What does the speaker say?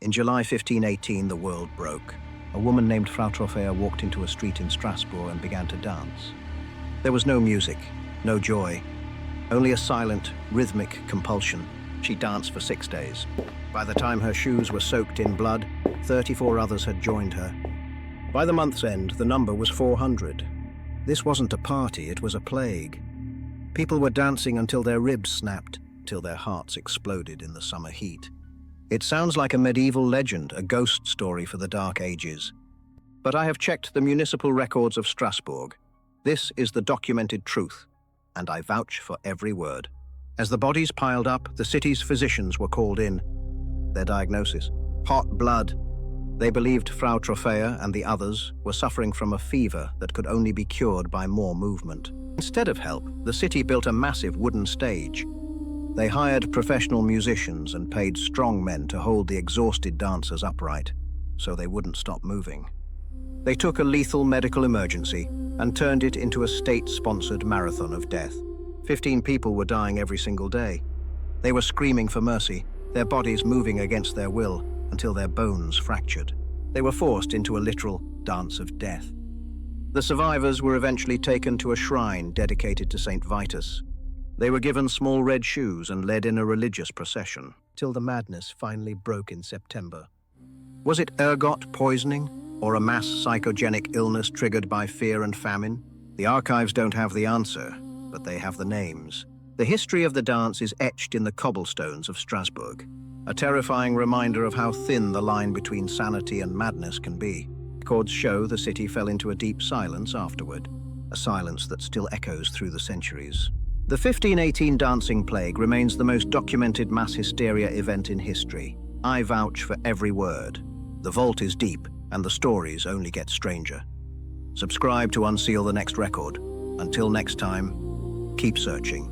In July 1518, the world broke. A woman named Frau Troffea walked into a street in Strasbourg and began to dance. There was no music, no joy, only a silent, rhythmic compulsion. She danced for 6 days. By the time her shoes were soaked in blood, 34 others had joined her. By the month's end, the number was 400. This wasn't a party, it was a plague. People were dancing until their ribs snapped, till their hearts exploded in the summer heat. It sounds like a medieval legend, a ghost story for the Dark Ages. But I have checked the municipal records of Strasbourg. This is the documented truth, and I vouch for every word. As the bodies piled up, the city's physicians were called in. Their diagnosis: hot blood. They believed Frau Troffea and the others were suffering from a fever that could only be cured by more movement. Instead of help, the city built a massive wooden stage. They hired professional musicians and paid strong men to hold the exhausted dancers upright, so they wouldn't stop moving. They took a lethal medical emergency and turned it into a state-sponsored marathon of death. 15 people were dying every single day. They were screaming for mercy, their bodies moving against their will until their bones fractured. They were forced into a literal dance of death. The survivors were eventually taken to a shrine dedicated to Saint Vitus. They were given small red shoes and led in a religious procession, till the madness finally broke in September. Was it ergot poisoning, or a mass psychogenic illness triggered by fear and famine? The archives don't have the answer, but they have the names. The history of the dance is etched in the cobblestones of Strasbourg, a terrifying reminder of how thin the line between sanity and madness can be. Records show the city fell into a deep silence afterward, a silence that still echoes through the centuries. The 1518 dancing plague remains the most documented mass hysteria event in history. I vouch for every word. The vault is deep, and the stories only get stranger. Subscribe to unseal the next record. Until next time, keep searching.